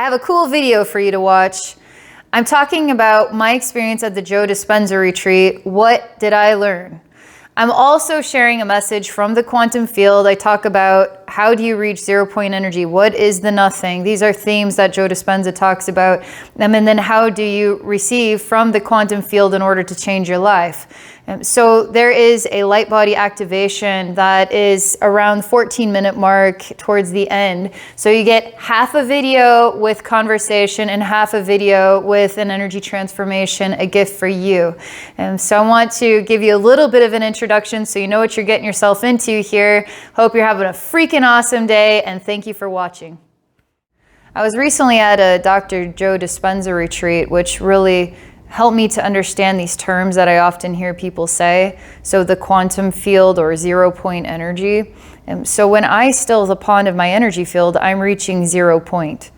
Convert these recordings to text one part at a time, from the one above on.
have a cool video for you to watch. I'm talking about my experience at the Joe Dispenza Retreat. What did I learn? I'm also sharing a message from the quantum field. I talk about how do you reach 0 point energy? What is the nothing? These are themes that Joe Dispenza talks about. And then how do you receive from the quantum field in order to change your life? So there is a light body activation that is around 14-minute mark towards the end. So you get half a video with conversation and half a video with an energy transformation, a gift for you. And so I want to give you a little bit of an introduction so you know what you're getting yourself into here. Hope you're having a freaking awesome day, and thank you for watching. I was recently at a Dr. Joe Dispenza retreat, which really helped me to understand these terms that I often hear people say. So the quantum field or 0 point energy. So when I still the pond of my energy field, I'm reaching 0 point.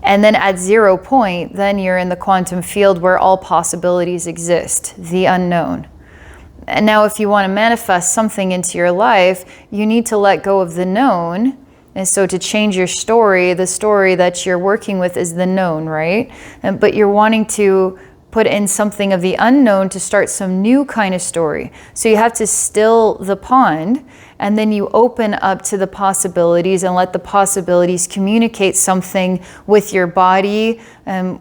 And then at 0 point, then you're in the quantum field where all possibilities exist, the unknown. And now if you want to manifest something into your life, you need to let go of the known. And so to change your story, the story that you're working with is the known, right? But you're wanting to put in something of the unknown to start some new kind of story. So you have to still the pond, and then you open up to the possibilities and let the possibilities communicate something with your body,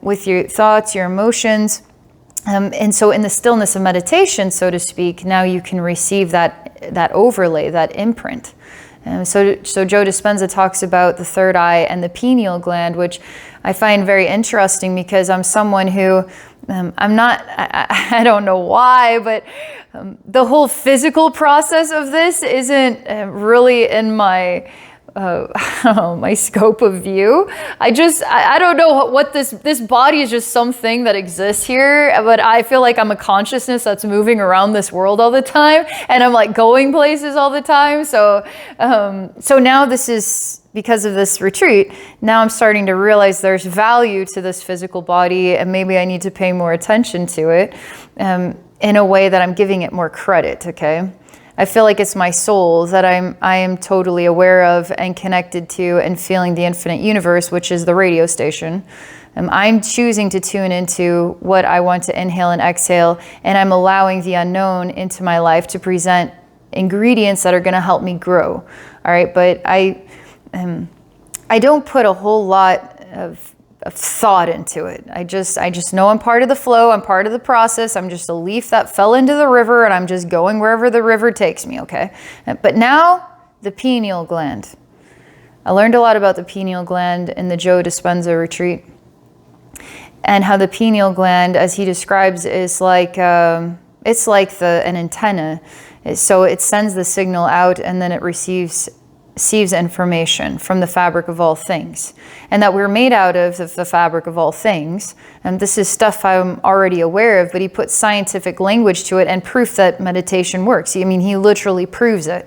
with your thoughts, your emotions. And so in the stillness of meditation, so to speak, now you can receive that overlay, that imprint. So Joe Dispenza talks about the third eye and the pineal gland, which I find very interesting because I'm someone who, I don't know why, but the whole physical process of this isn't really in my my scope of view. I don't know what this body is, just something that exists here, but I feel like I'm a consciousness that's moving around this world all the time, and I'm like going places all the time. So now this is because of this retreat. Now I'm starting to realize there's value to this physical body, and maybe I need to pay more attention to it in a way that I'm giving it more credit. Okay. I feel like it's my soul that I am totally aware of and connected to, and feeling the infinite universe, which is the radio station. I'm choosing to tune into what I want to inhale and exhale, and I'm allowing the unknown into my life to present ingredients that are going to help me grow. All right, but I don't put a whole lot of thought into it. I just know I'm part of the flow. I'm part of the process. I'm just a leaf that fell into the river, and I'm just going wherever the river takes me. Okay. But now the pineal gland. I learned a lot about the pineal gland in the Joe Dispenza retreat, and how the pineal gland, as he describes, is like it's like an antenna. So it sends the signal out, and then it receives information from the fabric of all things, and that we're made out of the fabric of all things. And this is stuff I'm already aware of, but he puts scientific language to it and proof that meditation works. I mean, he literally proves it.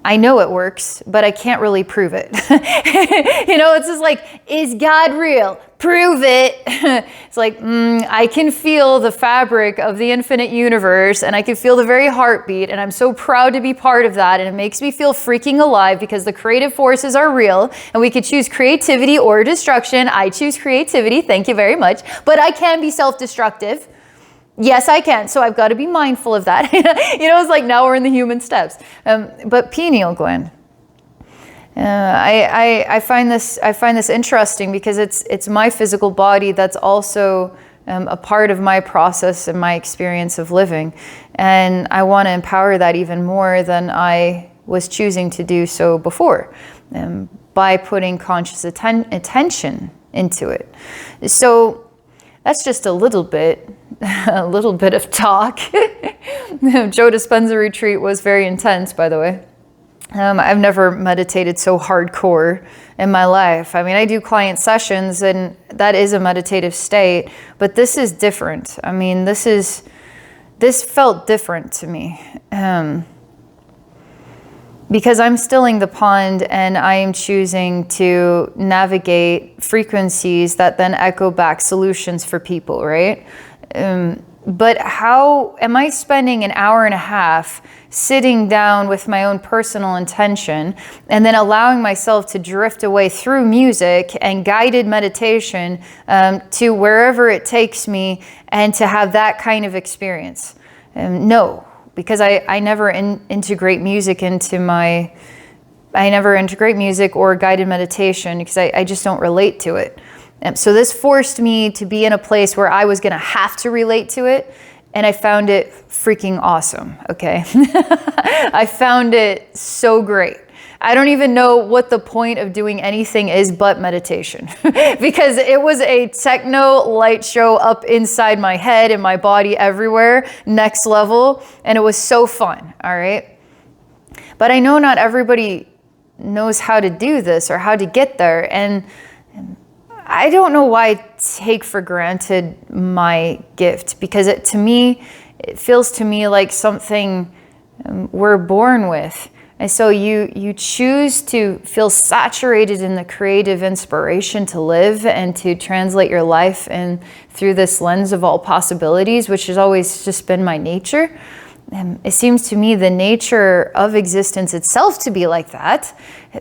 I know it works, but I can't really prove it. It's just like, is God real? Prove it. It's like, I can feel the fabric of the infinite universe, and I can feel the very heartbeat, and I'm so proud to be part of that, and it makes me feel freaking alive because the creative forces are real, and we could choose creativity or destruction. I choose creativity, thank you very much, but I can be self-destructive. Yes, I can. So I've got to be mindful of that. It's like now we're in the human steps. But pineal gland. I find this interesting because it's my physical body that's also a part of my process and my experience of living, and I want to empower that even more than I was choosing to do so before, by putting conscious attention into it. So that's just a little bit of talk. Joe Dispenza retreat was very intense, by the way. I've never meditated so hardcore in my life. I mean, I do client sessions, and that is a meditative state, but this is different. I mean, this felt different to me. Because I'm stilling the pond, and I am choosing to navigate frequencies that then echo back solutions for people, right? But how am I spending an hour and a half sitting down with my own personal intention and then allowing myself to drift away through music and guided meditation to wherever it takes me and to have that kind of experience? No, because I never integrate music into I never integrate music or guided meditation because I just don't relate to it. So this forced me to be in a place where I was going to have to relate to it. And I found it freaking awesome, okay? I found it so great. I don't even know what the point of doing anything is but meditation because it was a techno light show up inside my head and my body everywhere, next level. And it was so fun, all right? But I know not everybody knows how to do this or how to get there. And I don't know why I take for granted my gift because it feels to me like something we're born with. And so you choose to feel saturated in the creative inspiration to live and to translate your life and through this lens of all possibilities, which has always just been my nature. It seems to me the nature of existence itself to be like that.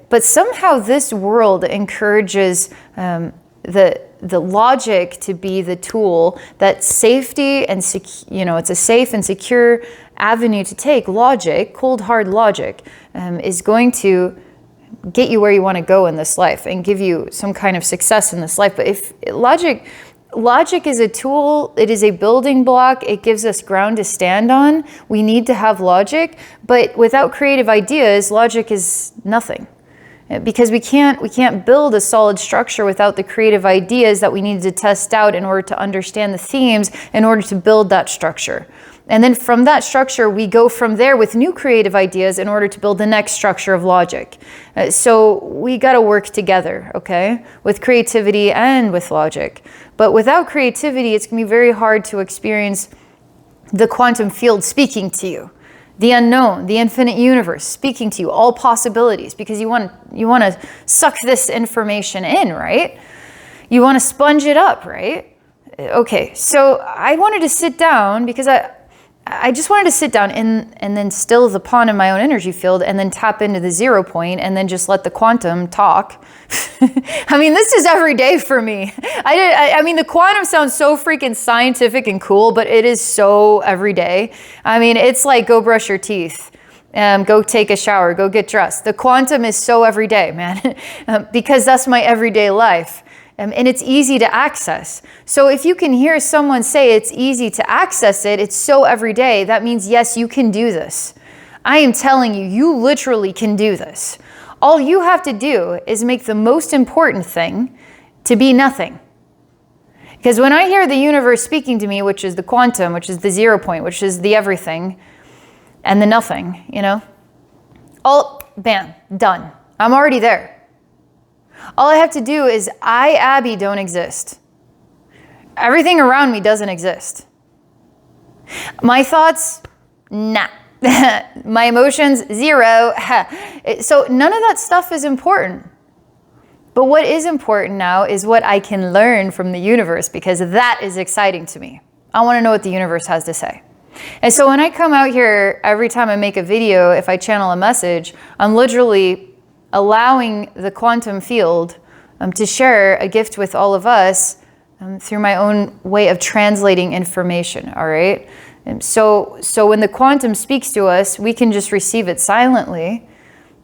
But somehow this world encourages the logic to be the tool that safety and it's a safe and secure avenue to take. Logic, cold hard logic, is going to get you where you want to go in this life and give you some kind of success in this life. But if logic is a tool, it is a building block, it gives us ground to stand on. We need to have logic, but without creative ideas, logic is nothing. Because we can't build a solid structure without the creative ideas that we need to test out in order to understand the themes in order to build that structure. And then from that structure, we go from there with new creative ideas in order to build the next structure of logic. So we got to work together, okay, with creativity and with logic. But without creativity, it's going to be very hard to experience the quantum field speaking to you. The unknown, the infinite universe speaking to you, all possibilities, because you want to suck this information in, right? You want to sponge it up, right? Okay, so I wanted to sit down because I just wanted to sit down and then still the pawn in my own energy field and then tap into the 0 point and then just let the quantum talk. I mean, this is every day for me. I mean, the quantum sounds so freaking scientific and cool, but it is so everyday. I mean, it's like go brush your teeth, go take a shower, go get dressed. The quantum is so everyday, man, because that's my everyday life. And it's easy to access. So if you can hear someone say it's easy to access it, it's so everyday, that means, yes, you can do this. I am telling you, you literally can do this. All you have to do is make the most important thing to be nothing. Because when I hear the universe speaking to me, which is the quantum, which is the 0 point, which is the everything and the nothing, all, bam, done. I'm already there. All I have to do is Abbey, don't exist. Everything around me doesn't exist. My thoughts, nah. My emotions, 0. So none of that stuff is important. But what is important now is what I can learn from the universe, because that is exciting to me. I want to know what the universe has to say. And so when I come out here, every time I make a video, if I channel a message, I'm literally allowing the quantum field to share a gift with all of us through my own way of translating information, all right? So when the quantum speaks to us, we can just receive it silently.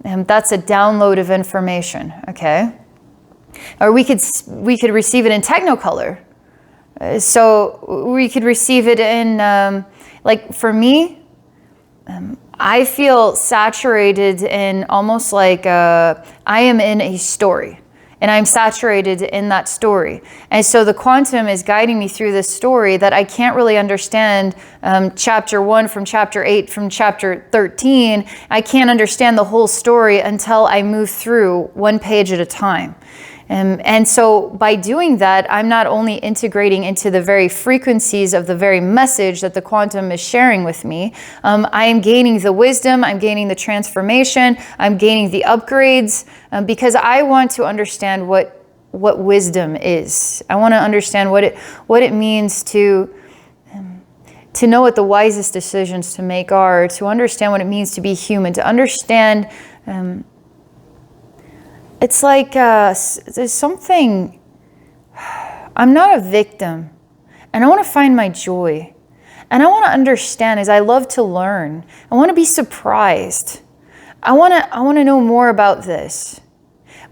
That's a download of information, okay? Or we could receive it in technicolor. So we could receive it in, like for me, I feel saturated in almost like I am in a story and I'm saturated in that story. And so the quantum is guiding me through this story that I can't really understand chapter 1 from chapter 8 from chapter 13. I can't understand the whole story until I move through one page at a time. And so by doing that, I'm not only integrating into the very frequencies of the very message that the quantum is sharing with me, I am gaining the wisdom, I'm gaining the transformation, I'm gaining the upgrades, because I want to understand what wisdom is. I want to understand what it means to to know what the wisest decisions to make are, to understand what it means to be human, to understand, it's like there's something, I'm not a victim, and I want to find my joy. And I want to understand, as I love to learn. I want to be surprised. I want to know more about this.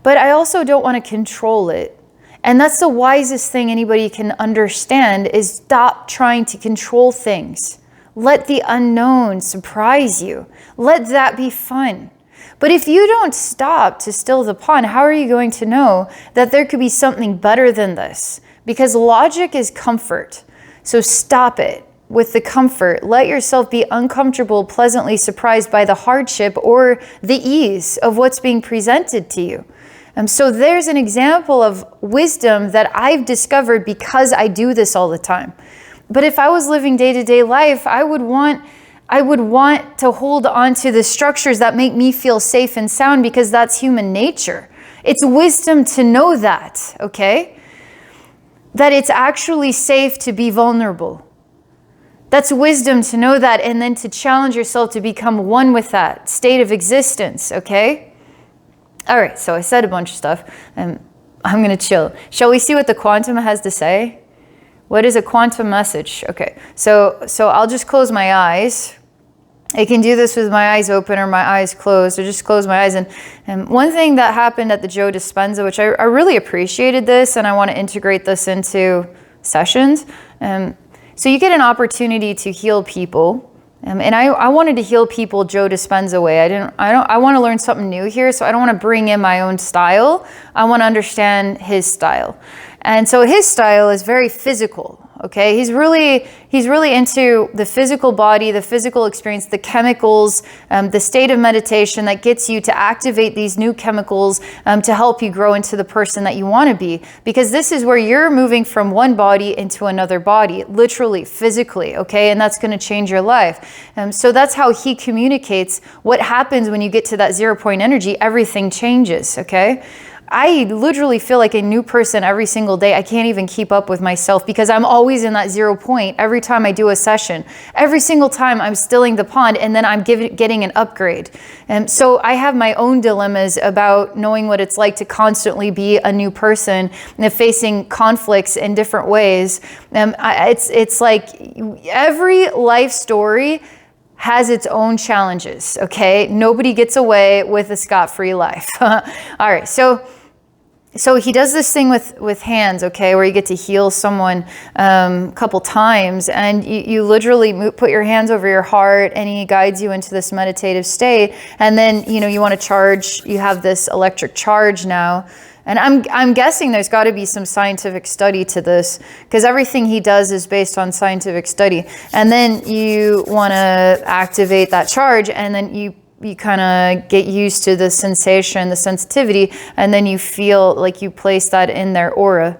But I also don't want to control it. And that's the wisest thing anybody can understand, is stop trying to control things. Let the unknown surprise you. Let that be fun. But if you don't stop to still the pond, how are you going to know that there could be something better than this? Because logic is comfort. So stop it with the comfort. Let yourself be uncomfortable, pleasantly surprised by the hardship or the ease of what's being presented to you. So there's an example of wisdom that I've discovered because I do this all the time. But if I was living day-to-day life, I would want to hold on to the structures that make me feel safe and sound, because that's human nature. It's wisdom to know that, okay? That it's actually safe to be vulnerable. That's wisdom to know that, and then to challenge yourself to become one with that state of existence, okay? All right, so I said a bunch of stuff, and I'm going to chill. Shall we see what the quantum has to say? What is a quantum message? Okay, so I'll just close my eyes. I can do this with my eyes open or my eyes closed, or just close my eyes. And one thing that happened at the Joe Dispenza, which I really appreciated this, and I want to integrate this into sessions. So you get an opportunity to heal people. And I wanted to heal people Joe Dispenza way. I want to learn something new here, so I don't want to bring in my own style. I want to understand his style. And so his style is very physical, okay? He's really into the physical body, the physical experience, the chemicals, the state of meditation that gets you to activate these new chemicals to help you grow into the person that you want to be. Because this is where you're moving from one body into another body, literally, physically, okay? And that's going to change your life. So that's how he communicates what happens when you get to that 0 point energy. Everything changes, okay? I literally feel like a new person every single day. I can't even keep up with myself because I'm always in that 0 point every time I do a session. Every single time I'm stilling the pond, and then I'm getting an upgrade. And so I have my own dilemmas about knowing what it's like to constantly be a new person and facing conflicts in different ways. It's like every life story has its own challenges, okay? Nobody gets away with a scot-free life. All right, so he does this thing with hands, okay, where you get to heal someone a couple times, and you literally put your hands over your heart, and he guides you into this meditative state. And then, you want to charge, you have this electric charge now. And I'm guessing there's got to be some scientific study to this, because everything he does is based on scientific study. And then you want to activate that charge, and then you kind of get used to the sensation, the sensitivity, and then you feel like you place that in their aura.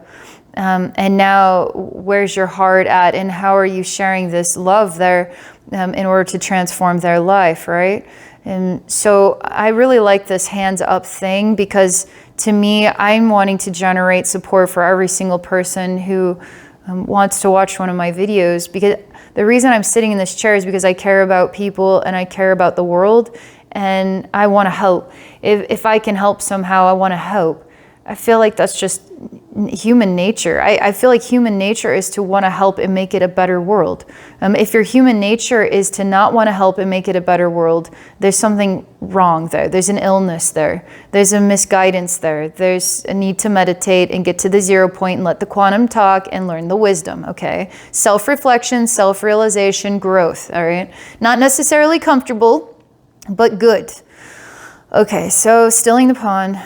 And now, where's your heart at, and how are you sharing this love there in order to transform their life, right? And so I really like this hands up thing, because to me, I'm wanting to generate support for every single person who wants to watch one of my videos, because the reason I'm sitting in this chair is because I care about people and I care about the world, and I want to help. If I can help somehow, I want to help. I feel like that's just human nature. I feel like human nature is to want to help and make it a better world. If your human nature is to not want to help and make it a better world, there's something wrong there. There's an illness there. There's a misguidance there. There's a need to meditate and get to the 0 point and let the quantum talk and learn the wisdom, okay? Self-reflection, self-realization, growth, all right? Not necessarily comfortable, but good. Okay, so stilling the pond.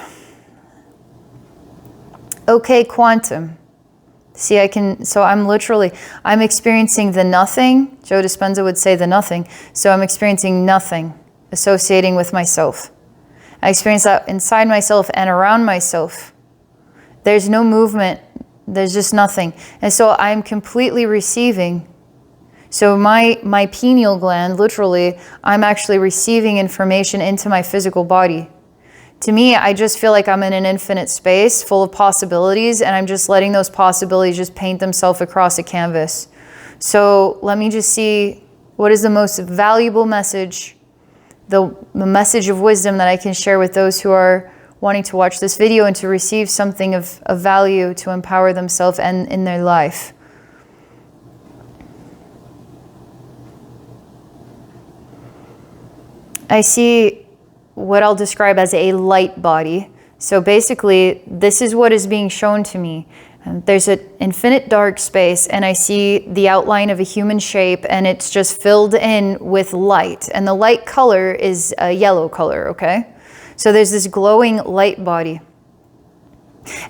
Okay, quantum. See, I'm experiencing the nothing. Joe Dispenza would say the nothing. So I'm experiencing nothing associating with myself. I experience that inside myself and around myself. There's no movement. There's just nothing. And so I'm completely receiving. So my pineal gland, literally, I'm actually receiving information into my physical body. To me, I just feel like I'm in an infinite space full of possibilities, and I'm just letting those possibilities just paint themselves across a canvas. So let me just see what is the most valuable message, the message of wisdom that I can share with those who are wanting to watch this video and to receive something of value to empower themselves and in their life. I see what I'll describe as a light body. So basically, this is what is being shown to me. There's an infinite dark space, and I see the outline of a human shape, and it's just filled in with light. And the light color is a yellow color, okay? So there's this glowing light body.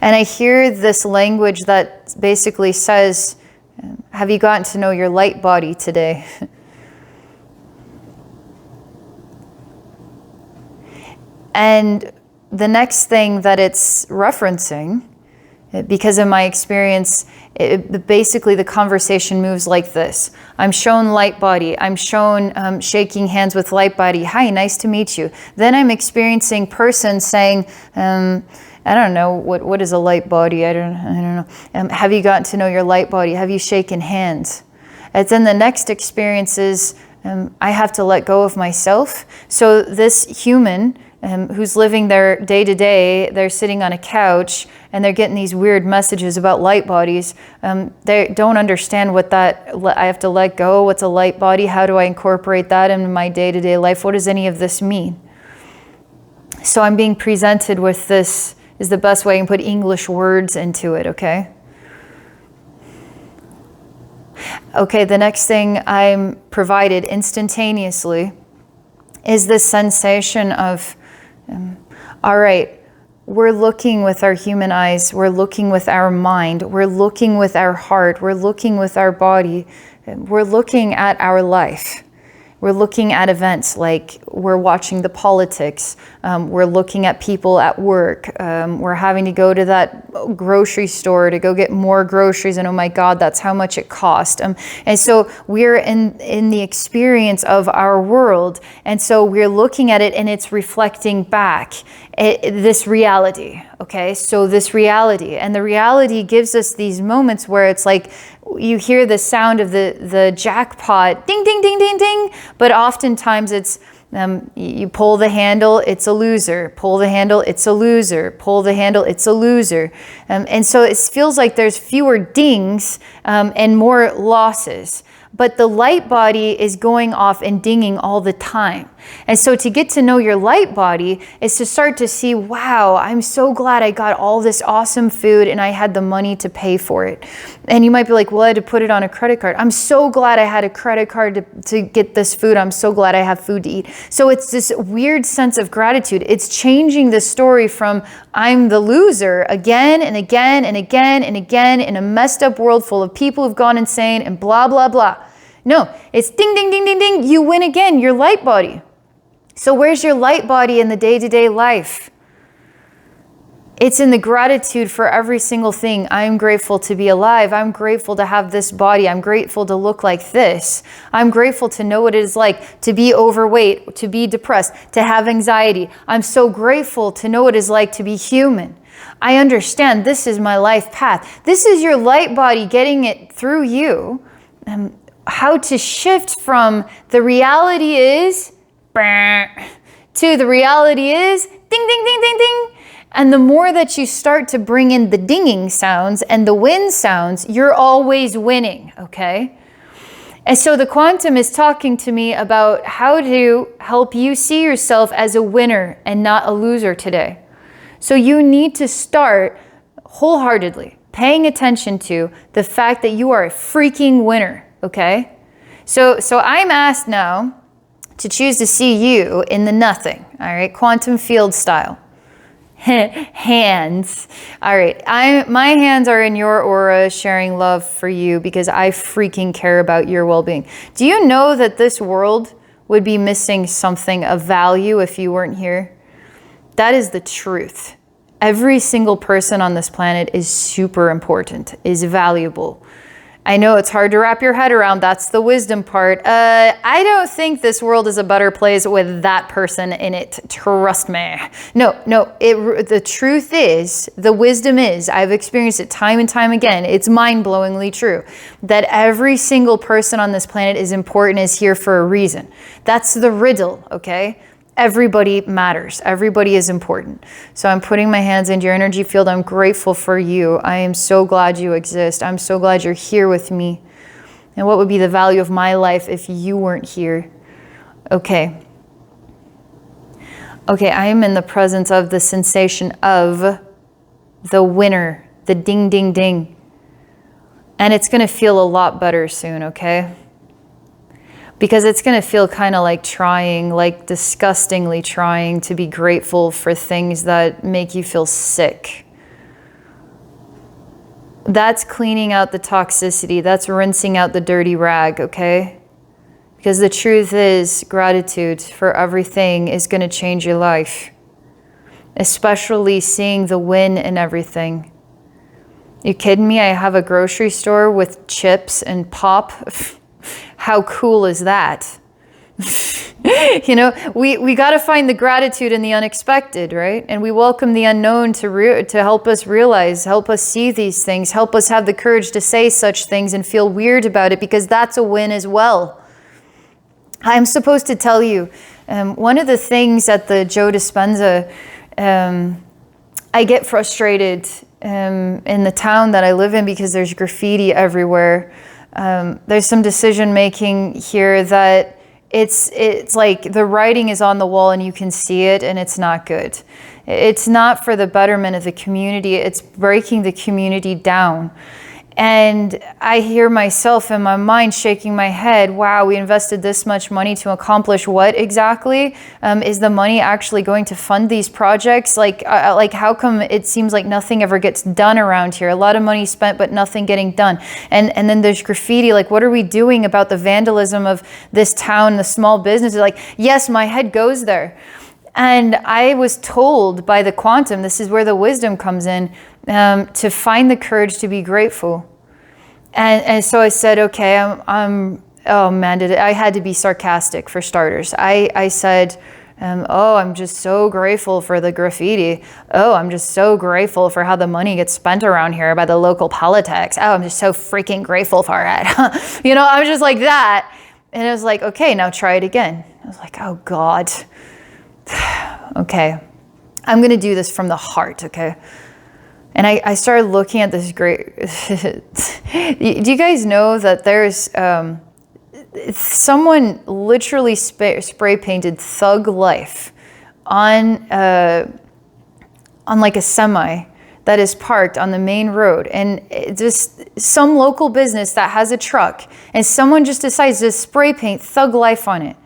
And I hear this language that basically says, have you gotten to know your light body today? And the next thing that it's referencing, because of my experience, basically the conversation moves like this. I'm shown light body. I'm shown shaking hands with light body. Hi, nice to meet you. Then I'm experiencing person saying, I don't know, what is a light body? I don't know. Have you gotten to know your light body? Have you shaken hands? And then the next experience is, I have to let go of myself. So this human who's living their day-to-day, they're sitting on a couch and they're getting these weird messages about light bodies. They don't understand what that, I have to let go, what's a light body, how do I incorporate that into my day-to-day life, what does any of this mean? So I'm being presented with this, is the best way I can put English words into it, okay? Okay, the next thing I'm provided instantaneously is this sensation of, all right, we're looking with our human eyes, we're looking with our mind, we're looking with our heart, we're looking with our body, we're looking at our life. We're looking at events like we're watching the politics, we're looking at people at work, we're having to go to that grocery store to go get more groceries, and oh my God, that's how much it cost. And so we're in the experience of our world, and so we're looking at it and it's reflecting back this reality, okay? So this reality, and the reality gives us these moments where it's like, you hear the sound of the jackpot, ding, ding, ding, ding, ding, but oftentimes it's, you pull the handle, it's a loser, pull the handle, it's a loser, pull the handle, it's a loser. And so it feels like there's fewer dings and more losses. But the light body is going off and dinging all the time. And so to get to know your light body is to start to see, wow, I'm so glad I got all this awesome food and I had the money to pay for it. And you might be like, well, I had to put it on a credit card. I'm so glad I had a credit card to get this food. I'm so glad I have food to eat. So it's this weird sense of gratitude. It's changing the story from I'm the loser again and again and again and again in a messed up world full of people who've gone insane and blah, blah, blah. No, it's ding, ding, ding, ding, ding. You win again, your light body. So where's your light body in the day-to-day life? It's in the gratitude for every single thing. I'm grateful to be alive. I'm grateful to have this body. I'm grateful to look like this. I'm grateful to know what it is like to be overweight, to be depressed, to have anxiety. I'm so grateful to know what it is like to be human. I understand this is my life path. This is your light body getting it through you. How to shift from the reality is to the reality is ding, ding, ding, ding, ding. And the more that you start to bring in the dinging sounds and the win sounds, you're always winning, okay? And so the quantum is talking to me about how to help you see yourself as a winner and not a loser today. So you need to start wholeheartedly paying attention to the fact that you are a freaking winner. Okay, so I'm asked now to choose to see you in the nothing, all right, quantum field style. Hands, all right, my hands are in your aura sharing love for you because I freaking care about your well-being. Do you know that this world would be missing something of value if you weren't here? That is the truth. Every single person on this planet is super important, is valuable. I know it's hard to wrap your head around. That's the wisdom part. I don't think this world is a better place with that person in it. Trust me. No. The truth is, the wisdom is, I've experienced it time and time again. It's mind-blowingly true that every single person on this planet is important, is here for a reason. That's the riddle, okay? Everybody matters. Everybody is important. So I'm putting my hands into your energy field. I'm grateful for you. I am so glad you exist. I'm so glad you're here with me. And what would be the value of my life if you weren't here? Okay. Okay, I am in the presence of the sensation of the winner, the ding, ding, ding. And it's going to feel a lot better soon, okay? Because it's going to feel kind of like trying, like disgustingly trying to be grateful for things that make you feel sick. That's cleaning out the toxicity. That's rinsing out the dirty rag, okay? Because the truth is, gratitude for everything is going to change your life. Especially seeing the win in everything. You kidding me? I have a grocery store with chips and pop. How cool is that? You know, we got to find the gratitude in the unexpected, right? And we welcome the unknown to help us realize, help us see these things, help us have the courage to say such things and feel weird about it, because that's a win as well. I'm supposed to tell you, one of the things at the Joe Dispenza, I get frustrated in the town that I live in because there's graffiti everywhere. There's some decision making here that it's like the writing is on the wall and you can see it, and it's not good. It's not for the betterment of the community. It's breaking the community down. And I hear myself in my mind shaking my head. Wow, we invested this much money to accomplish what exactly? Is the money actually going to fund these projects? Like how come it seems like nothing ever gets done around here? A lot of money spent, but nothing getting done. And then there's graffiti. Like, what are we doing about the vandalism of this town, the small businesses? Like, yes, my head goes there. And I was told by the quantum, this is where the wisdom comes in, to find the courage to be grateful. And so I said, okay, oh man, I had to be sarcastic for starters. I said, oh, I'm just so grateful for the graffiti. Oh, I'm just so grateful for how the money gets spent around here by the local politics. Oh, I'm just so freaking grateful for it. You know, I was just like that. And it was like, okay, now try it again. I was like, oh God. Okay, I'm going to do this from the heart, okay? And I started looking at this great... Do you guys know that there's... someone literally spray painted Thug Life on like a semi that is parked on the main road, and just some local business that has a truck, and someone just decides to spray paint Thug Life on it.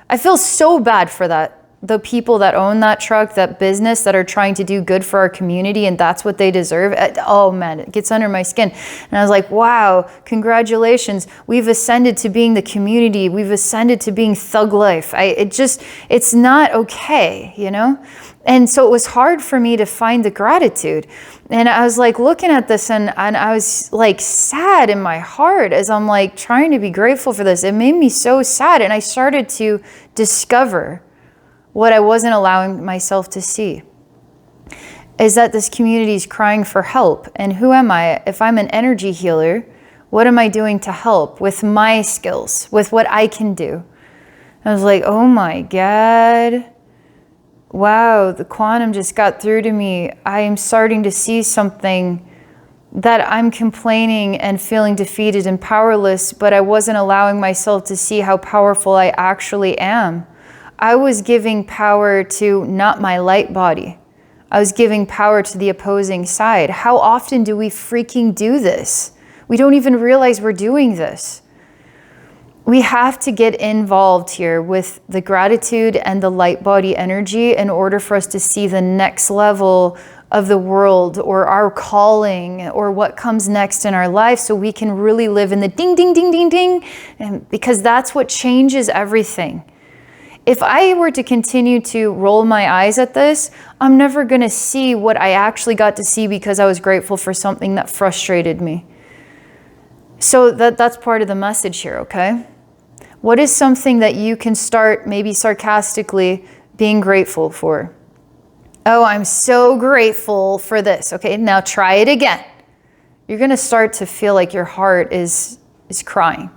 I feel so bad for the people that own that truck, that business, that are trying to do good for our community, and that's what they deserve. Oh man, it gets under my skin. And I was like, wow, congratulations. We've ascended to being the community. We've ascended to being Thug Life. It's not okay, you know? And so it was hard for me to find the gratitude. And I was like looking at this, and I was like sad in my heart as I'm like trying to be grateful for this. It made me so sad. And I started to discover what I wasn't allowing myself to see, is that this community is crying for help. And who am I? If I'm an energy healer, what am I doing to help with my skills, with what I can do? I was like, oh my God. Wow, the quantum just got through to me. I am starting to see something that I'm complaining and feeling defeated and powerless, but I wasn't allowing myself to see how powerful I actually am. I was giving power to not my light body. I was giving power to the opposing side. How often do we freaking do this? We don't even realize we're doing this. We have to get involved here with the gratitude and the light body energy in order for us to see the next level of the world, or our calling, or what comes next in our life, so we can really live in the ding, ding, ding, ding, ding, and because that's what changes everything. If I were to continue to roll my eyes at this, I'm never going to see what I actually got to see because I was grateful for something that frustrated me. So that's part of the message here, okay? What is something that you can start maybe sarcastically being grateful for? Oh, I'm so grateful for this. Okay, now try it again. You're going to start to feel like your heart is crying.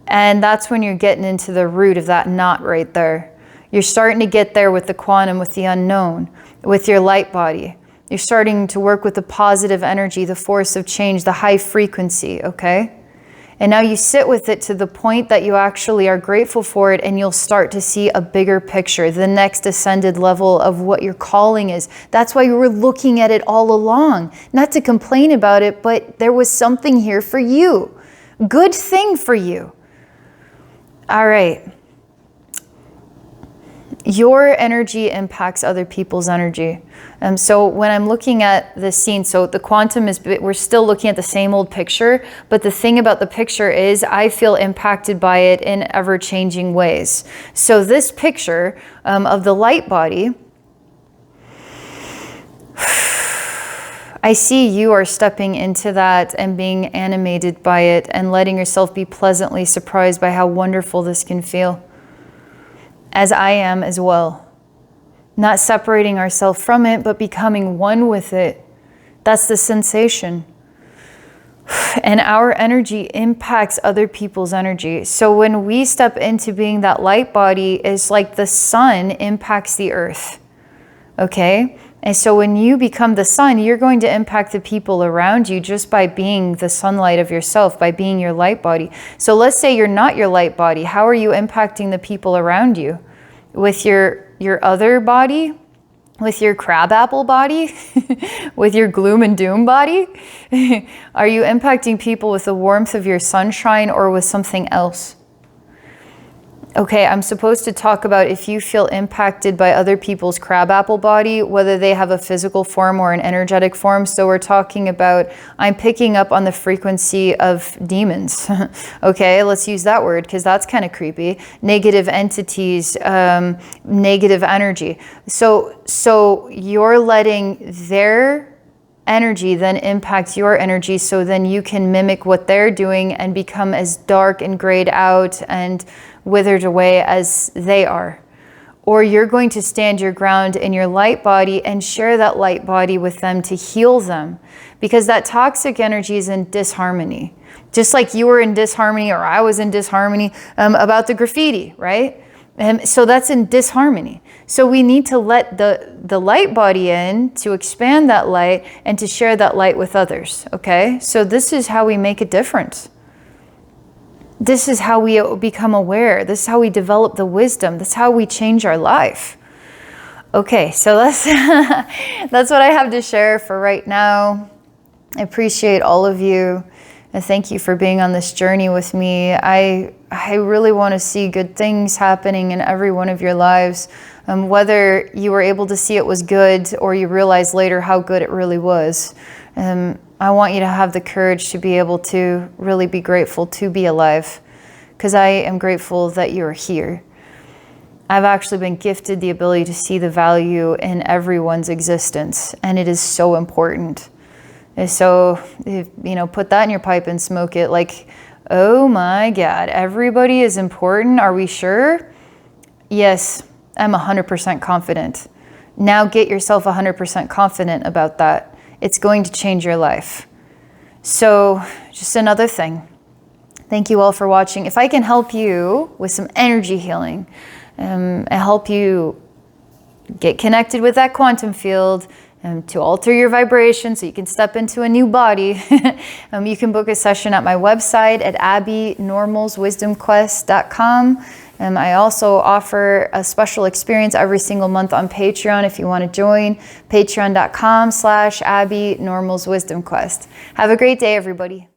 And that's when you're getting into the root of that knot right there. You're starting to get there with the quantum, with the unknown, with your light body. You're starting to work with the positive energy, the force of change, the high frequency, okay? And now you sit with it to the point that you actually are grateful for it, and you'll start to see a bigger picture, the next ascended level of what your calling is. That's why you were looking at it all along. Not to complain about it, but there was something here for you. Good thing for you. All right. Your energy impacts other people's energy. So when I'm looking at the scene, so the quantum is, we're still looking at the same old picture, but the thing about the picture is I feel impacted by it in ever-changing ways. So this picture of the light body, I see you are stepping into that and being animated by it and letting yourself be pleasantly surprised by how wonderful this can feel. As I am as well. Not separating ourselves from it, but becoming one with it. That's the sensation. And our energy impacts other people's energy. So when we step into being that light body, it's like the sun impacts the earth. Okay? And so when you become the sun, you're going to impact the people around you just by being the sunlight of yourself, by being your light body. So let's say you're not your light body. How are you impacting the people around you? With your other body? With your crabapple body? With your gloom and doom body? Are you impacting people with the warmth of your sunshine or with something else? Okay, I'm supposed to talk about if you feel impacted by other people's crabapple body, whether they have a physical form or an energetic form. So we're talking about, I'm picking up on the frequency of demons. Okay, let's use that word because that's kind of creepy. Negative entities, negative energy. So you're letting their energy then impact your energy, so then you can mimic what they're doing and become as dark and grayed out and withered away as they are. Or you're going to stand your ground in your light body and share that light body with them to heal them, because that toxic energy is in disharmony. Just like you were in disharmony, or I was in disharmony about the graffiti, right? So that's in disharmony. So we need to let the light body in to expand that light and to share that light with others, okay? So this is how we make a difference. This is how we become aware. This is how we develop the wisdom. This is how we change our life. Okay, so that's what I have to share for right now. I appreciate all of you. And thank you for being on this journey with me. I really want to see good things happening in every one of your lives. Whether you were able to see it was good or you realize later how good it really was. I want you to have the courage to be able to really be grateful to be alive, because I am grateful that you're here. I've actually been gifted the ability to see the value in everyone's existence, and it is so important. And so, put that in your pipe and smoke it like, oh my God, everybody is important. Are we sure? Yes, I'm 100% confident. Now get yourself 100% confident about that. It's going to change your life. So just another thing. Thank you all for watching. If I can help you with some energy healing and help you get connected with that quantum field, to alter your vibration so you can step into a new body, you can book a session at my website at abbeynormalswisdomquest.com. I also offer a special experience every single month on Patreon if you want to join. Patreon.com/abbeynormalswisdomquest. Have a great day, everybody.